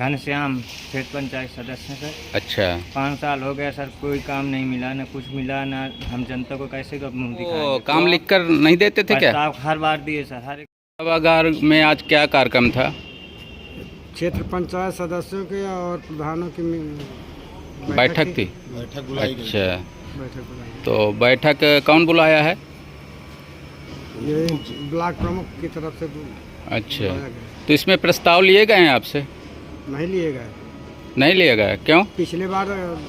घनश्याम, क्षेत्र पंचायत सदस्य सर। अच्छा, 5 साल हो गया सर, कोई काम नहीं मिला, ना कुछ मिला, ना हम जनता को कैसे मुँह वो दिखाएंगे। काम लिख कर नहीं देते थे क्या? प्रस्ताव हर बार दिए सर, हर एक सभागार में आज क्या कार्यक्रम था? क्षेत्र पंचायत सदस्यों के और प्रधानों की बैठक थी। बैठक बुलाई गई। अच्छा, बैठक बुलाई। तो बैठक कौन बुलाया है? ये ब्लॉक प्रमुख की तरफ से अच्छा, बुलाया गया। तो इसमें प्रस्ताव लिए गए हैं आपसे? नहीं लिए गए, नहीं लिए गए, क्यों? पिछले बार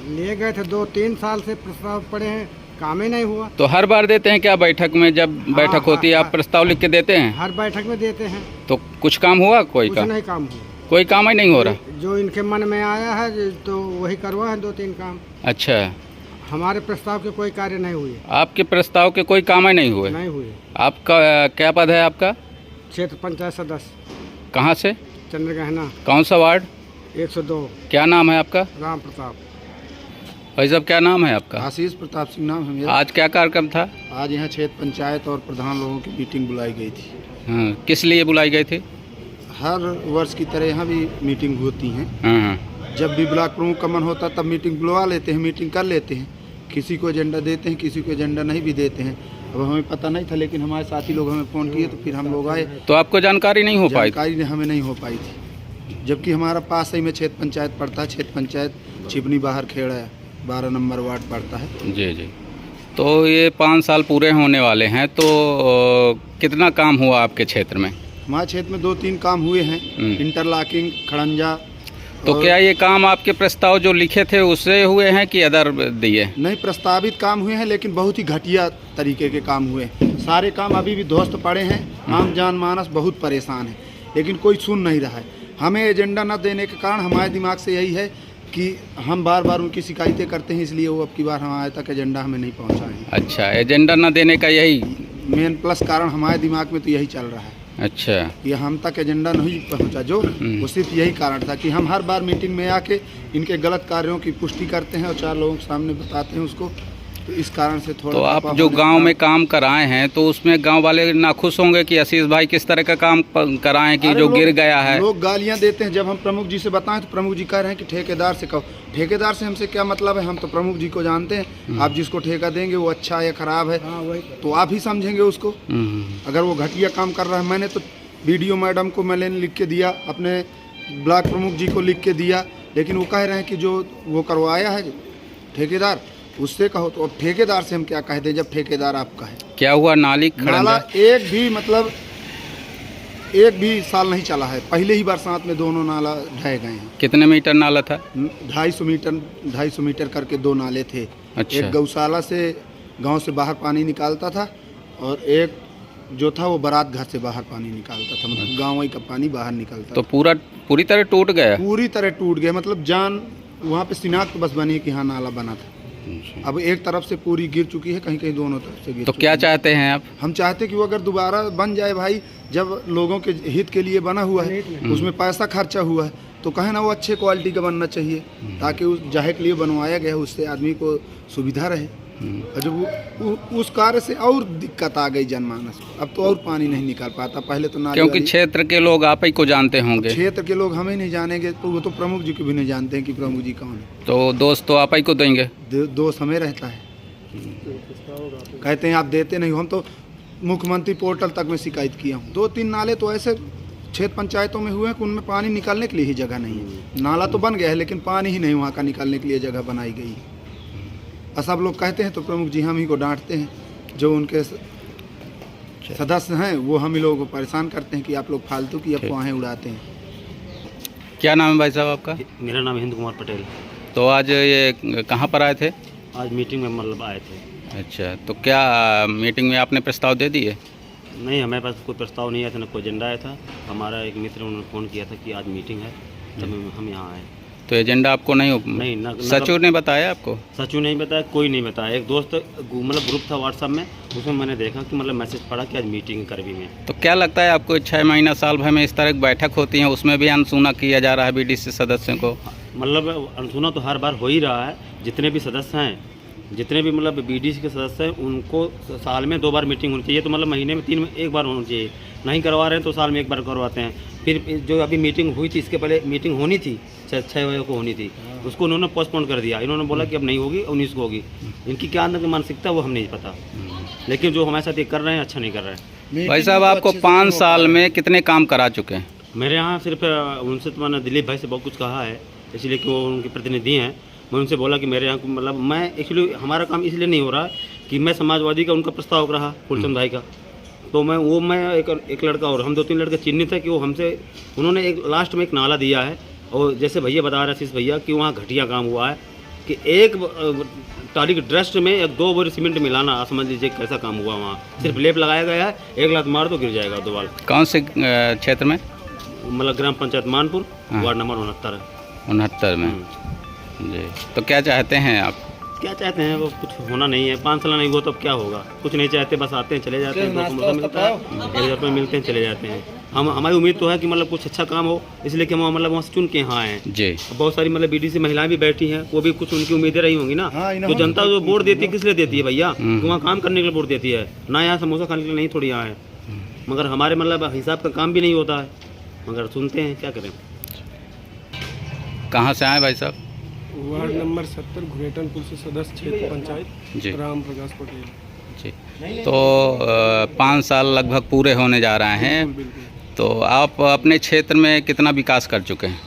लिए गए थे, 2-3 साल से प्रस्ताव पड़े हैं, काम ही नहीं हुआ। तो हर बार देते हैं क्या? बैठक में जब बैठक होती है आप प्रस्ताव लिख के देते हैं? हर बैठक में देते हैं, तो कुछ काम हुआ? कोई कुछ काम? नहीं काम हुआ। कोई काम ही नहीं हो रहा। जो इनके मन में आया है तो वही करवा है, 2-3 काम। अच्छा, हमारे प्रस्ताव के कोई कार्य नहीं हुए। आपके प्रस्ताव के कोई काम ही नहीं हुए? नहीं हुए। आपका क्या पद है आपका? क्षेत्र पंचायत सदस्य, कहाँ से? चंद्रगहना, कौन सा वार्ड? 102। क्या नाम है आपका? राम प्रताप। भाई साहब क्या नाम है आपका? आशीष प्रताप सिंह नाम है मेरा। आज क्या कार्यक्रम था? आज यहाँ क्षेत्र पंचायत और प्रधान लोगों की मीटिंग बुलाई गई थी। हाँ, किस लिए बुलाई गई थी? हर वर्ष की तरह यहाँ भी मीटिंग होती हैं। हाँ, जब भी ब्लॉक प्रमुख का मन होता तब मीटिंग बुलवा लेते हैं, मीटिंग कर लेते हैं। किसी को एजेंडा देते हैं, किसी को एजेंडा नहीं भी देते हैं। अब हमें पता नहीं था, लेकिन हमारे साथी लोग हमें फ़ोन किए तो फिर हम लोग आए। तो आपको जानकारी नहीं हो पाई? जानकारी हमें नहीं हो पाई थी, जबकि हमारा पास ही में क्षेत्र पंचायत पड़ता है। क्षेत्र पंचायत छिपनी बाहर खेड़ा 12 नंबर वार्ड पड़ता है। जी जी। तो ये 5 साल पूरे होने वाले हैं, तो कितना काम हुआ आपके क्षेत्र में? हमारे क्षेत्र में 2-3 काम हुए हैं, इंटरलॉकिंग, खड़ंजा। तो क्या ये काम आपके प्रस्ताव जो लिखे थे उससे हुए हैं कि अदर दिए? नहीं, प्रस्तावित काम हुए हैं, लेकिन बहुत ही घटिया तरीके के काम हुए हैं। सारे काम अभी भी ध्वस्त पड़े हैं। आम जनमानस बहुत परेशान है, लेकिन कोई सुन नहीं रहा है। हमें एजेंडा न देने के कारण हमारे दिमाग से यही है कि हम बार बार उनकी शिकायतें करते हैं, इसलिए वो अब की बार हमारे तक एजेंडा हमें नहीं पहुँचाए। अच्छा, एजेंडा न देने का यही मेन प्लस कारण हमारे दिमाग में तो यही चल रहा है। अच्छा, कि हम तक एजेंडा नहीं पहुंचा, जो वो सिर्फ यही कारण था कि हम हर बार मीटिंग में आके इनके गलत कार्यों की पुष्टि करते हैं और 4 लोगों के सामने बताते हैं उसको। तो इस कारण से थोड़ा तो आप जो गांव में काम कराए हैं तो उसमें गांव वाले नाखुश होंगे कि आशीष भाई किस तरह का काम कराएं कि जो गिर गया है? लोग गालियां देते हैं। जब हम प्रमुख जी से बताएं तो प्रमुख जी कह रहे हैं कि ठेकेदार से कहो। ठेकेदार से हमसे क्या मतलब है? हम तो प्रमुख जी को जानते हैं। आप जिसको ठेका देंगे वो अच्छा या खराब है तो आप ही समझेंगे उसको। अगर वो घटिया काम कर रहा है, मैंने तो BDO मैडम को मैंने लिख के दिया, अपने ब्लॉक प्रमुख जी को लिख के दिया, लेकिन वो कह रहे हैं कि जो वो करवाया है ठेकेदार उससे कहो। तो अब ठेकेदार से हम क्या कह दें जब ठेकेदार आपका है? क्या हुआ? नाला एक भी साल नहीं चला है। पहले ही बरसात में दोनों नाला ढह गए हैं। कितने मीटर नाला था? 250 मीटर करके 2 नाले थे। अच्छा। एक गौशाला से गांव से बाहर पानी निकालता था और एक जो था वो बारात घर से बाहर पानी निकालता था। मतलब गाँव का पानी बाहर निकलता तो पूरी तरह टूट गया? पूरी तरह टूट गया। मतलब जान वहाँ पे शिनाख्त बस बनी कि हाँ नाला बना था। अब एक तरफ से पूरी गिर चुकी है, कहीं कहीं दोनों तरफ से गिर तो चुकी क्या है। चाहते हैं आप? हम हम चाहते कि वो अगर दोबारा बन जाए भाई, जब लोगों के हित के लिए बना हुआ है, उसमें पैसा खर्चा हुआ है, तो कहे ना वो अच्छे क्वालिटी का बनना चाहिए, ताकि उस जहे के लिए बनवाया गया है उससे आदमी को सुविधा रहे। और जब उस कार्य से और दिक्कत आ गई जनमानस को, अब तो और पानी नहीं निकाल पाता। पहले तो क्योंकि क्षेत्र के लोग आप ही को जानते होंगे। क्षेत्र के लोग हमें नहीं जानेंगे तो वो तो प्रमुख जी को भी नहीं जानते हैं कि प्रमुख जी कौन है। तो दोस्त तो आप ही को देंगे? दोस्त हमें रहता है। कहते हैं आप देते नहीं हो। हम तो मुख्यमंत्री पोर्टल तक में शिकायत किया हूँ। 2-3 नाले तो ऐसे क्षेत्र पंचायतों में हुए हैं कि उनमें पानी निकालने के लिए ही जगह नहीं है। नाला तो बन गया है, लेकिन पानी ही नहीं वहाँ का निकालने के लिए जगह बनाई गई है। और सब लोग कहते हैं तो प्रमुख जी हम ही को डांटते हैं। जो उनके सदस्य हैं वो हम ही लोगों को परेशान करते हैं कि आप लोग फालतू की अफवाहें उड़ाते हैं। क्या नाम है भाई साहब आपका? मेरा नाम हिंद कुमार पटेल। तो आज ये कहाँ पर आए थे? आज मीटिंग में मतलब आए थे। अच्छा, तो क्या मीटिंग में आपने प्रस्ताव दे दिए? नहीं, हमारे पास कोई प्रस्ताव नहीं आया था, ना कोई एजेंडा आया था। हमारा एक मित्र उन्होंने फ़ोन किया था कि आज मीटिंग है, तब हम यहाँ आए। तो एजेंडा आपको नहीं सचिव ने बताया आपको? सचिव नहीं बताया, कोई नहीं बताया। एक दोस्त मतलब ग्रुप था व्हाट्सएप में, उसमें मैंने देखा कि मतलब मैसेज पड़ा कि आज मीटिंग करवी में। तो क्या लगता है आपको 6 महीना साल भर में इस तरह की बैठक होती है, उसमें भी अनसुना किया जा रहा है BDC सदस्यों को? मतलब अनसुना तो हर बार हो ही रहा है। जितने भी सदस्य हैं, जितने भी मतलब BDC के सदस्य हैं, उनको साल में 2 बार मीटिंग होनी चाहिए। तो मतलब महीने में 1 बार होनी चाहिए। नहीं करवा रहे हैं तो साल में 1 बार करवाते हैं। फिर जो अभी मीटिंग हुई थी, इसके पहले मीटिंग होनी थी 6 बजे को होनी थी, उसको उन्होंने पोस्टपोन कर दिया। इन्होंने बोला कि अब नहीं होगी, 19 को होगी। इनकी क्या अंदर की मानसिकता वो हम नहीं पता, लेकिन जो हमारे साथ ये कर रहे हैं अच्छा नहीं कर रहे हैं। भाई साहब, आपको 5 साल में कितने काम करा चुके हैं? मेरे यहाँ सिर्फ उनसे तो मैंने दिलीप भाई से बहुत कुछ कहा है, इसलिए कि वो उनके प्रतिनिधि हैं। मैं उनसे बोला कि मेरे यहाँ मतलब मैं एक्चुअली हमारा काम इसलिए नहीं हो रहा कि मैं समाजवादी का उनका प्रस्ताव रहा फूलचंद भाई का, तो मैं एक लड़का और हम 2-3 लड़के चिन्हित है कि वो हमसे उन्होंने एक लास्ट में एक नाला दिया है। और जैसे भैया बता रहे आशीष भैया कि वहाँ घटिया काम हुआ है कि एक तारीख ड्रस्ट में 2 बोरी सीमेंट मिलाना, आप समझ लीजिए कैसा काम हुआ। वहाँ सिर्फ लेप लगाया गया है, एक लात मार तो गिर जाएगा दोबारा। कौन से क्षेत्र में? मतलब ग्राम पंचायत मानपुर, वार्ड नंबर 69 में। जी, तो क्या चाहते हैं आप? क्या चाहते हैं, वो कुछ होना नहीं है। 5 साल नहीं हुआ तो अब क्या होगा? कुछ नहीं चाहते, बस आते हैं चले जाते हैं, 200 मिलता है, 1000 रुपये मिलते हैं चले जाते हैं। हमारी उम्मीद तो है कि मतलब कुछ अच्छा काम हो, इसलिए कि हम मतलब वहाँ से चुन के यहाँ आए हैं। जी, बहुत सारी मतलब बीडीसी महिलाएं भी बैठी हैं, वो भी कुछ उनकी उम्मीदें रही होंगी ना। तो जनता जो वोट देती है किस लिए देती है भैया? कि वहाँ काम करने के लिए वोट देती है ना, यहाँ समोसा खाने के लिए नहीं थोड़ी यहाँ है। मगर हमारे मतलब हिसाब का काम भी नहीं होता है, मगर सुनते हैं, क्या करें। कहाँ से आए भाई साहब? वार्ड नंबर 70 घुरेटनपुर से सदस्य क्षेत्र पंचायत, जी, राम प्रकाश पटेल जी। तो 5 साल लगभग पूरे होने जा रहे हैं, तो आप अपने क्षेत्र में कितना विकास कर चुके हैं?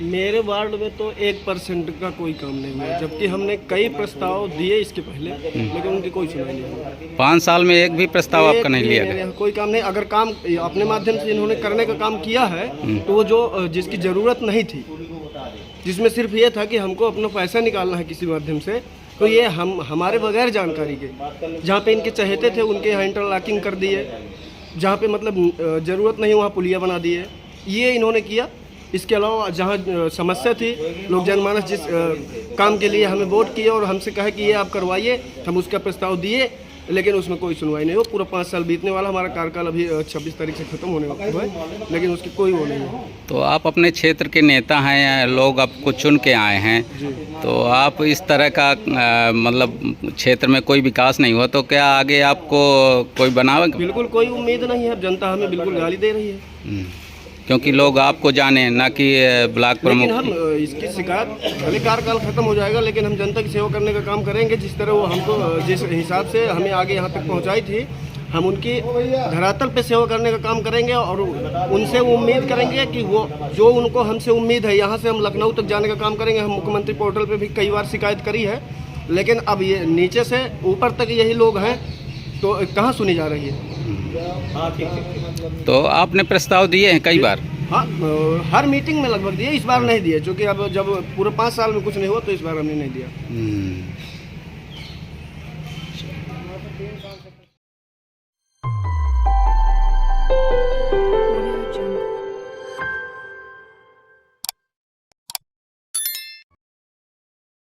मेरे वार्ड में तो 1% का कोई काम नहीं हुआ, जबकि हमने कई प्रस्ताव दिए इसके पहले, लेकिन उनकी कोई सुनाई नहीं हुई। 5 साल में एक भी प्रस्ताव आपका नहीं लिया गया? कोई काम नहीं। अगर काम अपने माध्यम से इन्होंने करने का काम किया है तो वो जो जिसकी ज़रूरत नहीं थी, जिसमें सिर्फ ये था कि हमको अपना पैसा निकालना है किसी माध्यम से, तो ये हमारे बगैर जानकारी के, जहाँ पे इनके चहेते थे उनके यहाँ इंटरलॉकिंग कर दिए, जहाँ पे मतलब ज़रूरत नहीं वहाँ पुलिया बना दिए, ये इन्होंने किया। इसके अलावा जहाँ समस्या थी, लोग जनमानस जिस काम के लिए हमें वोट किए और हमसे कहे कि ये आप करवाइए, हम उसका प्रस्ताव दिए, लेकिन उसमें कोई सुनवाई नहीं हो। पूरा 5 साल बीतने वाला, हमारा कार्यकाल अभी 26 तारीख से ख़त्म होने वाला है, लेकिन उसकी कोई वो नहीं है। तो आप अपने क्षेत्र के नेता हैं, या लोग आपको चुन के आए हैं, तो आप इस तरह का मतलब क्षेत्र में कोई विकास नहीं हुआ तो क्या आगे आपको कोई बनावेगा? बिल्कुल कोई उम्मीद नहीं है। जनता हमें बिल्कुल गाली दे रही है, क्योंकि लोग आपको जाने, ना कि ब्लॉक प्रमुख। लेकिन हम इसकी शिकायत, भले कार्यकाल खत्म हो जाएगा, लेकिन हम जनता की सेवा करने का काम करेंगे। जिस तरह वो हमको जिस हिसाब से हमें आगे यहाँ तक पहुँचाई थी, हम उनकी धरातल पे सेवा करने का काम करेंगे और उनसे उम्मीद करेंगे कि वो जो उनको हमसे उम्मीद है, यहाँ से हम लखनऊ तक जाने का काम करेंगे। हम मुख्यमंत्री पोर्टल पे भी कई बार शिकायत करी है, लेकिन अब ये नीचे से ऊपर तक यही लोग हैं, तो कहाँ सुनी जा रही है। तो आपने प्रस्ताव दिए हैं कई बार? हाँ, हर मीटिंग में लगभग दिए, इस बार नहीं दिए, क्योंकि अब जब पूरे 5 साल में कुछ नहीं हुआ तो इस बार हमने नहीं दिया।